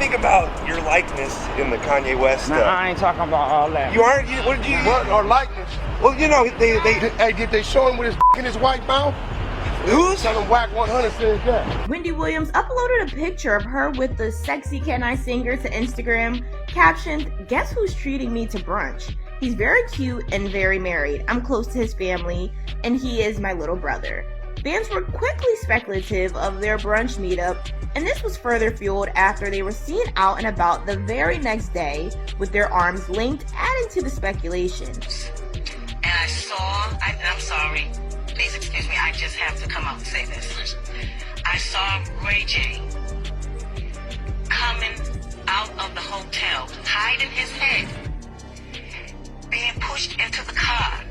think about your likeness in the Kanye West stuff? Nah, I ain't talking about all that. You aren't? What? Or likeness? Well, you know, Did they show him with his in his white mouth? Who's? Tell him Whack 100 says that. Wendy Williams uploaded a picture of her with the sexy Can I Singer to Instagram, captioned, "Guess who's treating me to brunch? He's very cute and very married. I'm close to his family, and he is my little brother." Fans were quickly speculative of their brunch meetup, and this was further fueled after they were seen out and about the very next day with their arms linked, adding to the speculation. And I saw, I'm sorry, please excuse me, I just have to come out and say this. I saw Ray J coming out of the hotel, hiding his head, being pushed into the car.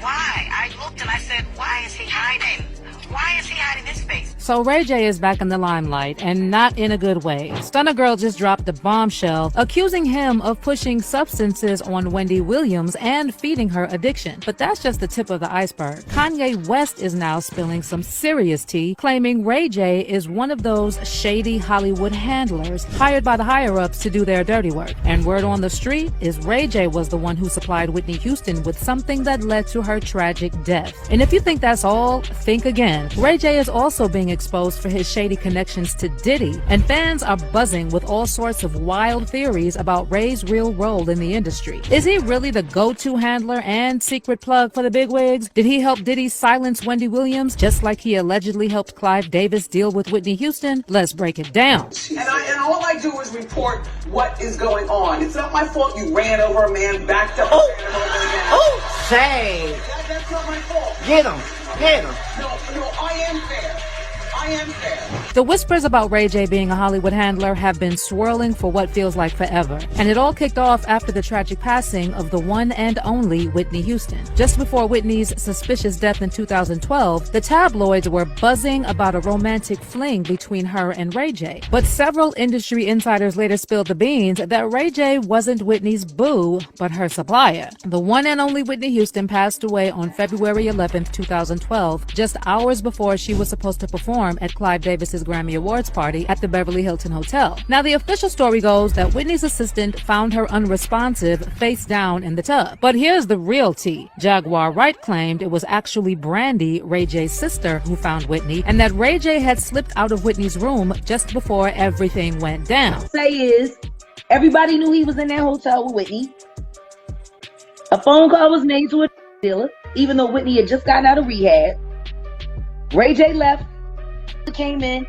Why? I looked and I said, why is he hiding? Why is he hiding his face? So Ray J is back in the limelight, and not in a good way. Stunner Girl just dropped a bombshell accusing him of pushing substances on Wendy Williams and feeding her addiction. But that's just the tip of the iceberg. Kanye West is now spilling some serious tea, claiming Ray J is one of those shady Hollywood handlers hired by the higher-ups to do their dirty work. And word on the street is Ray J was the one who supplied Whitney Houston with something that led to her tragic death. And if you think that's all, think again. Ray J is also being exposed for his shady connections to Diddy, and fans are buzzing with all sorts of wild theories about Ray's real role in the industry. Is he really the go-to handler and secret plug for the bigwigs? Did he help Diddy silence Wendy Williams, just like he allegedly helped Clive Davis deal with Whitney Houston? Let's break it down. And all I do is report what is going on. It's not my fault you ran over a man, backed up. Say, That's not my fault. get him. No, I am fair. I am fair. The whispers about Ray J being a Hollywood handler have been swirling for what feels like forever. And it all kicked off after the tragic passing of the one and only Whitney Houston. Just before Whitney's suspicious death in 2012, the tabloids were buzzing about a romantic fling between her and Ray J. But several industry insiders later spilled the beans that Ray J wasn't Whitney's boo, but her supplier. The one and only Whitney Houston passed away on February 11th, 2012, just hours before she was supposed to perform at Clive Davis's Grammy Awards party at the Beverly Hilton Hotel. Now, the official story goes that Whitney's assistant found her unresponsive, face down in the tub. But here's the real tea. Jaguar Wright claimed it was actually Brandy, Ray J's sister, who found Whitney, and that Ray J had slipped out of Whitney's room just before everything went down. Say is, everybody knew he was in that hotel with Whitney. A phone call was made to a dealer, even though Whitney had just gotten out of rehab. Ray J left, came in.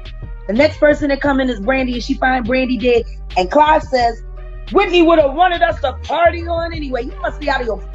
The next person that come in is Brandy, and she find Brandy dead. And Clive says, Whitney would have wanted us to party on anyway. You must be out of your...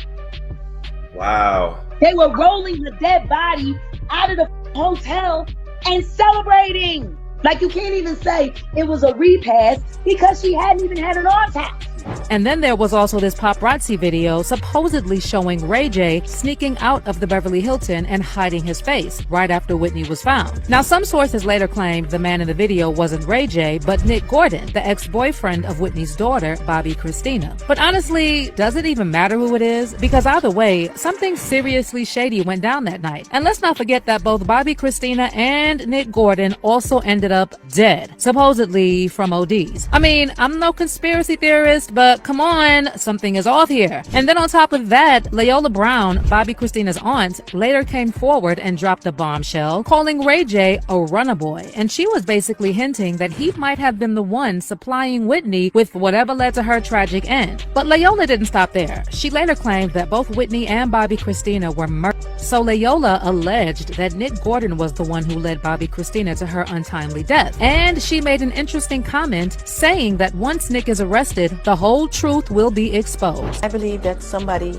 Wow. They were rolling the dead body out of the hotel and celebrating. Like, you can't even say it was a repast because she hadn't even had an autopsy. And then there was also this paparazzi video supposedly showing Ray J sneaking out of the Beverly Hilton and hiding his face right after Whitney was found. Now, some sources later claimed the man in the video wasn't Ray J, but Nick Gordon, the ex-boyfriend of Whitney's daughter, Bobby Christina. But honestly, does it even matter who it is? Because either way, something seriously shady went down that night. And let's not forget that both Bobby Christina and Nick Gordon also ended up dead, supposedly from ODs. I mean, I'm no conspiracy theorist, but come on, something is off here. And then on top of that, Leola Brown, Bobby Christina's aunt, later came forward and dropped a bombshell, calling Ray J a runner boy. And she was basically hinting that he might have been the one supplying Whitney with whatever led to her tragic end. But Leola didn't stop there. She later claimed that both Whitney and Bobby Christina were murdered. So Leola alleged that Nick Gordon was the one who led Bobby Christina to her untimely death. And she made an interesting comment saying that once Nick is arrested, the whole truth will be exposed. I believe that somebody,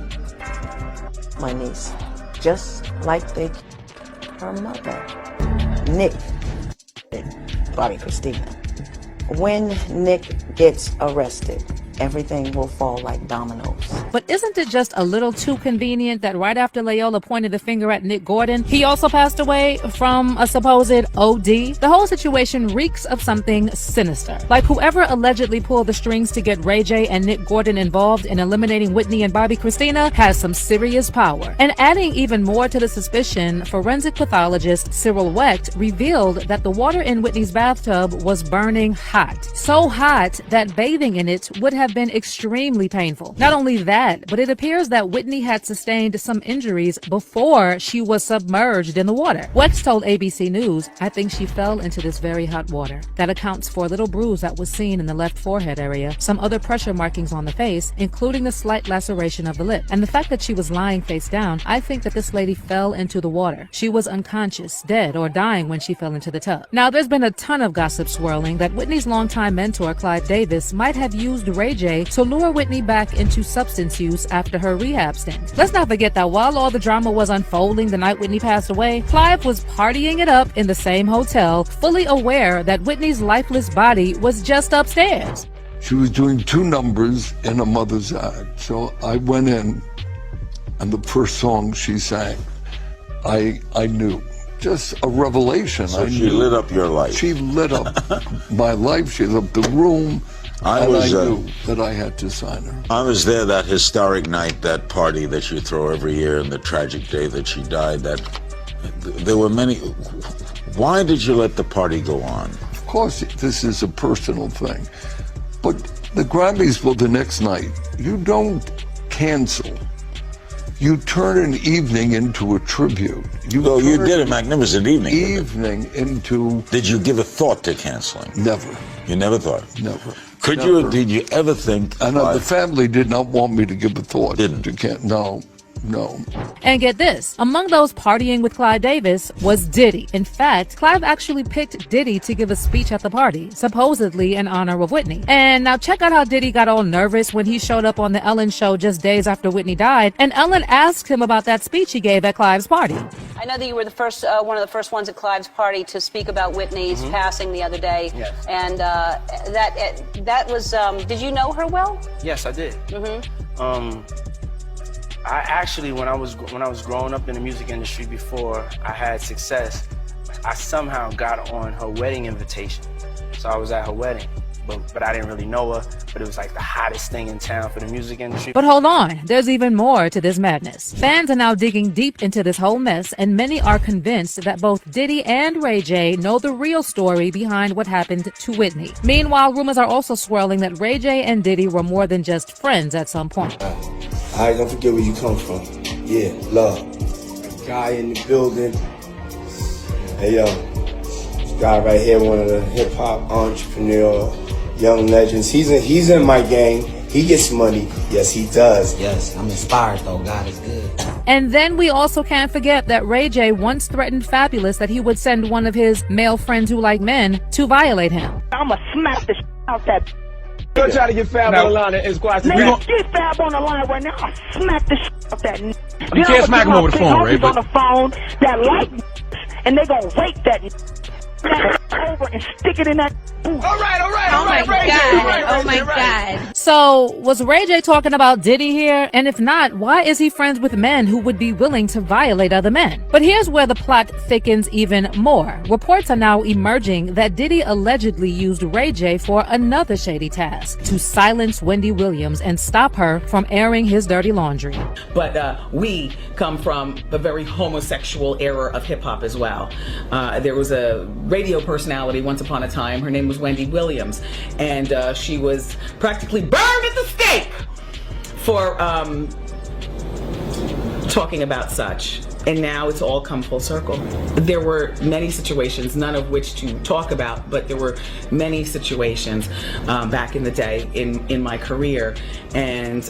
my niece, just like her mother, Nick, Bobby Christina. When Nick gets arrested, everything will fall like dominoes. But isn't it just a little too convenient that right after Layola pointed the finger at Nick Gordon, he also passed away from a supposed OD? The whole situation reeks of something sinister. Like whoever allegedly pulled the strings to get Ray J and Nick Gordon involved in eliminating Whitney and Bobby Christina has some serious power. And adding even more to the suspicion, forensic pathologist Cyril Wecht revealed that the water in Whitney's bathtub was burning hot. So hot that bathing in it would have been extremely painful. Not only that, but it appears that Whitney had sustained some injuries before she was submerged in the water. Wecht told ABC News, "I think she fell into this very hot water. That accounts for a little bruise that was seen in the left forehead area, some other pressure markings on the face, including the slight laceration of the lip. And the fact that she was lying face down, I think that this lady fell into the water. She was unconscious, dead, or dying when she fell into the tub." Now, there's been a ton of gossip swirling that Whitney's longtime mentor, Clive Davis, might have used Ray J to lure Whitney back into substance use after her rehab stint. Let's not forget that while all the drama was unfolding the night Whitney passed away, Clive was partying it up in the same hotel, fully aware that Whitney's lifeless body was just upstairs. She was doing 2 numbers in a mother's act. So I went in, and the first song she sang, I knew. Just a revelation. So she lit up your life. She lit up my life. She lit up the room. I knew that I had to sign her. I was there that historic night, that party that you throw every year, and the tragic day that she died. That there were many. Why did you let the party go on? Of course, this is a personal thing. But the Grammys were the next night. You don't cancel. You turn an evening into a tribute. You did a magnificent evening. Into... Did you give a thought to canceling? Never. You never thought? Never. Did you ever think... And the family did not want me to give a thought. Didn't? No. And get this, among those partying with Clive Davis was Diddy. In fact, Clive actually picked Diddy to give a speech at the party, supposedly in honor of Whitney. And now check out how Diddy got all nervous when he showed up on the Ellen show just days after Whitney died, and Ellen asked him about that speech he gave at Clive's party. I know that you were the first, one of the first ones at Clive's party to speak about Whitney's passing the other day. Yes. And that was, did you know her well? Yes, I did. I actually, when I was growing up in the music industry before I had success, I somehow got on her wedding invitation. So I was at her wedding, but I didn't really know her, but it was like the hottest thing in town for the music industry. But hold on, there's even more to this madness. Fans are now digging deep into this whole mess, and many are convinced that both Diddy and Ray J know the real story behind what happened to Whitney. Meanwhile, rumors are also swirling that Ray J and Diddy were more than just friends at some point. Alright, don't forget where you come from. Yeah, love. Guy in the building. Hey yo, this guy right here, one of the hip hop entrepreneur, young legends. He's in my gang. He gets money. Yes, he does. Yes, I'm inspired though. God is good. And then we also can't forget that Ray J once threatened Fabulous that he would send one of his male friends who like men to violate him. I'ma smack the out that. Don't try to get Fab on the line and squash the Nigga, get Fab on the line right now. I'll smack the out that. You can't smack him over the phone, Ray. On the phone that like, and they gonna rape that over and stick it in that. All right. Oh my God. So, was Ray J talking about Diddy here? And if not, why is he friends with men who would be willing to violate other men? But here's where the plot thickens even more. Reports are now emerging that Diddy allegedly used Ray J for another shady task: to silence Wendy Williams and stop her from airing his dirty laundry. But we come from a very homosexual era of hip hop as well. There was a radio personality once upon a time. Her name was Wendy Williams, and she was practically burned at the stake for talking about such. And now it's all come full circle. There were many situations, none of which to talk about, but there were many situations back in the day in my career, and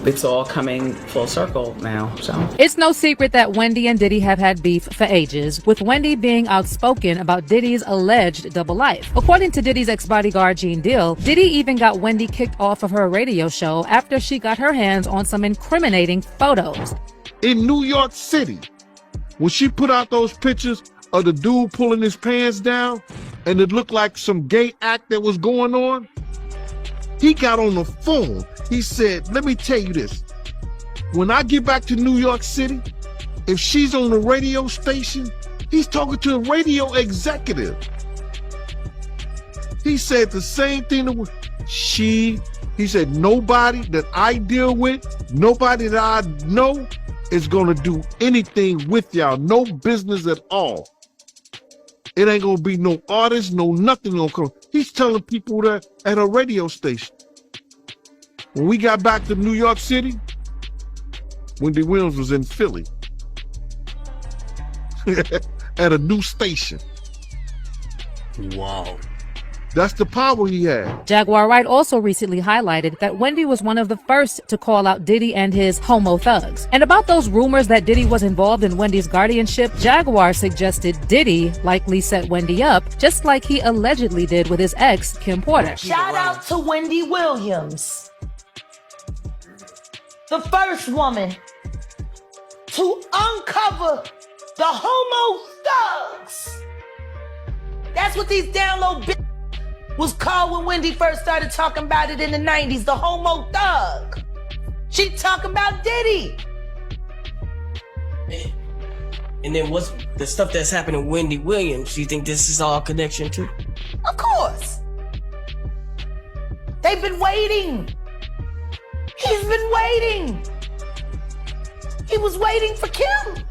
it's all coming full circle now. So it's no secret that Wendy and Diddy have had beef for ages, with Wendy being outspoken about Diddy's alleged double life. According to Diddy's ex-bodyguard Gene Deal, Diddy even got Wendy kicked off of her radio show after she got her hands on some incriminating photos. In New York City, when she put out those pictures of the dude pulling his pants down and it looked like some gay act that was going on, He got on the phone. He said, let me tell you this. When I get back to New York City, if she's on the radio station, he's talking to a radio executive. He said the same thing to he said, nobody that I deal with, nobody that I know is gonna do anything with y'all. No business at all. It ain't gonna be no artist, no nothing gonna come. He's telling people that at a radio station. When we got back to New York City, Wendy Williams was in Philly at a new station. Wow. That's the power he had. Jaguar Wright also recently highlighted that Wendy was one of the first to call out Diddy and his homo thugs. And about those rumors that Diddy was involved in Wendy's guardianship, Jaguar suggested Diddy likely set Wendy up, just like he allegedly did with his ex, Kim Porter. Shout out to Wendy Williams, the first woman to uncover the homo thugs. That's what these down low bitches was called when Wendy first started talking about it in the 90s, the homo thug. She talking about Diddy. And then what's the stuff that's happening with Wendy Williams? Do you think this is all connection too? Of course. They've been waiting. He's been waiting. He was waiting for Kim.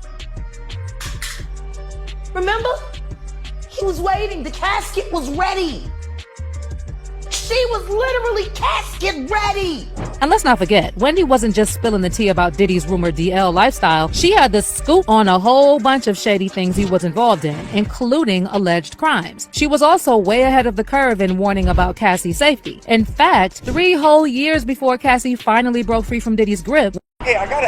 Remember? He was waiting. The casket was ready. She was literally casket ready. And let's not forget, Wendy wasn't just spilling the tea about Diddy's rumored DL lifestyle. She had the scoop on a whole bunch of shady things he was involved in, including alleged crimes. She was also way ahead of the curve in warning about Cassie's safety. In fact, 3 whole years before Cassie finally broke free from Diddy's grip. Hey, I gotta